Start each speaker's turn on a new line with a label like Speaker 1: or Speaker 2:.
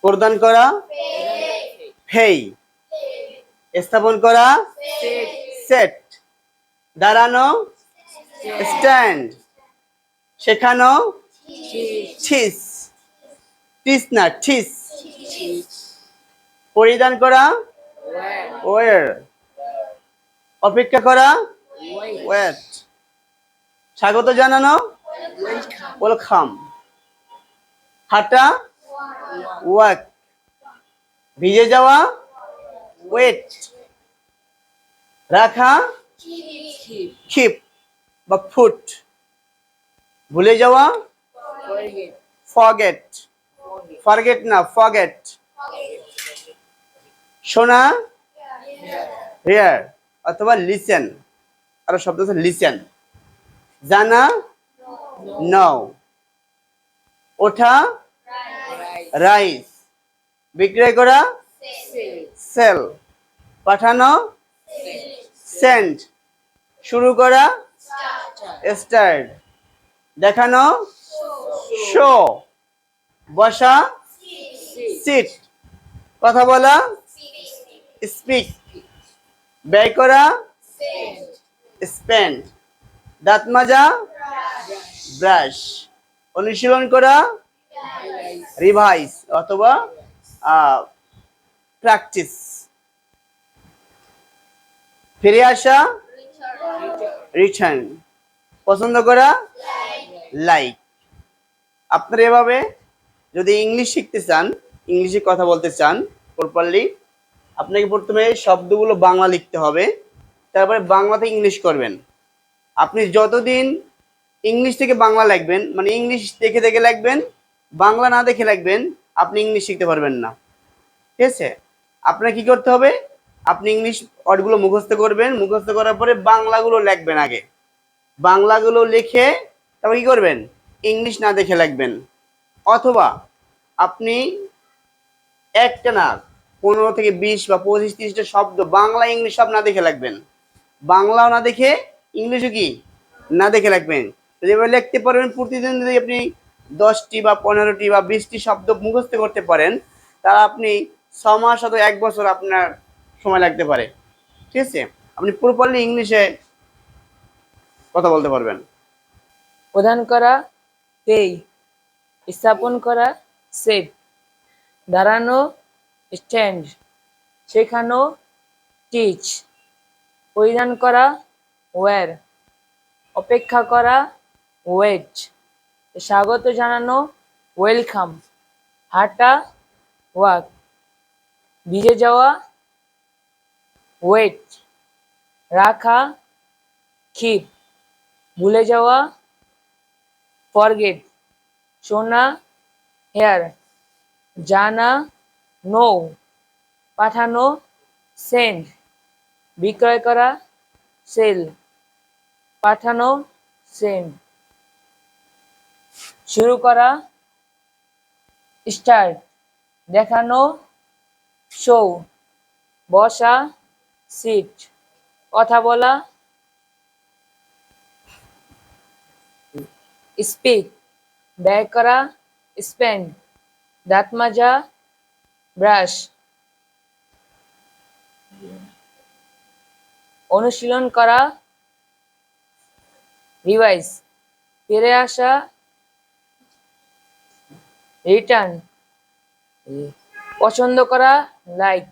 Speaker 1: প্রদান করা, ফেই। স্থাপন করা, সেট। দাঁড়ানো, স্ট্যান্ড। শেখানো, টিচ। টিচ না, টিচ। পরিধান করা, ওয়ার। অপেক্ষা করা, ওয়েট। স্বাগত জানানো, ওয়েলকাম। হাঁটা, ওয়াক। ভিজে যাওয়া, ওয়েট। রাখা, কিপ বা ফুট। ভুলে যাওয়া, ফরগেট। ফরগেট না, ফরগেট। শোনা, হিয়ার অথবা লিসেন। আরো শব্দ আছে লিসেন। জানা, নাও। ওঠা, রাইস। বিক্রয় করা, সেল। পাঠানো, সেন্ড। শুরু করা, স্টার্ট। দেখানো, শো। বসা, সিট। কথা বলা, স্পিক। ব্যয় করা, স্পেন্ড। দাঁত মাজা, ব্রাশ। অনুশীলন করা, রিভাইজ অথবা প্র্যাকটিস। ফিরে আসা, রিটার্ন। পছন্দ করা, লাইক। আপনারা এভাবে যদি ইংলিশ শিখতে চান, ইংলিশে কথা বলতে চান প্রপারলি, আপনাকে প্রথমে শব্দগুলো বাংলা লিখতে হবে, তারপরে বাংলা থেকে ইংলিশ করবেন। আপনি যতদিন ইংলিশ থেকে বাংলা লিখবেন, মানে ইংলিশ দেখে দেখে লিখবেন, বাংলা না দেখে লিখবেন, আপনি ইংলিশ শিখতে পারবেন না। ঠিক আছে? আপনার কি করতে হবে, আপনি ইংলিশ ওয়ার্ডগুলো মুখস্থ করবেন, মুখস্থ করার পরে বাংলাগুলো লিখবেন আগে। বাংলাগুলো লিখে তারপর কি করবেন, ইংলিশ না দেখে লিখবেন। অথবা আপনি একটা না 15 থেকে 20 বা 25-30টা শব্দ বাংলা ইংলিশ সব না দেখে লিখবেন। বাংলাও না দেখে, ইংলিশও কি না দেখে লিখবেন। যদি এভাবে লিখতে পারবেন, প্রতিদিন যদি আপনি 10টি বা 15টি বা 20টি শব্দ মুখস্থ করতে পারেন, তাহলে আপনি 6 মাস অথবা 1 বছর আপনার সময় লাগতে পারে। ঠিক আছে? আপনি প্রপারলি ইংলিশে কথা বলতে পারবেন।
Speaker 2: প্রদান করা, পেই। স্থাপন করা, সেট। দাঁড়ানো, স্ট্যান্ড। শেখানো, টিচ। পরিধান করা, ওয়্যার। অপেক্ষা করা, ওয়েট। স্বাগত জানানো, ওয়েলকাম। হাঁটা, ওয়াক। ভিজে যাওয়া, ওয়েট। রাখা, কিপ। ভুলে যাওয়া, ফরগেট। শোনা, হেয়ার। জানা, নো। পাঠানো, সেন্ড। বিক্রয় করা, সেল। পাঠানো, সেন্ড। শুরু করা, স্টার্ট। দেখানো, শো। বসা, সিট। কথা বলা, স্পিক। ব্যয় করা, স্পেন্ড। দাঁত মাজা, ব্রাশ। অনুশীলন করা, রিভাইজ। ফিরে আসা, রিটার্ন। পছন্দ করা, লাইক।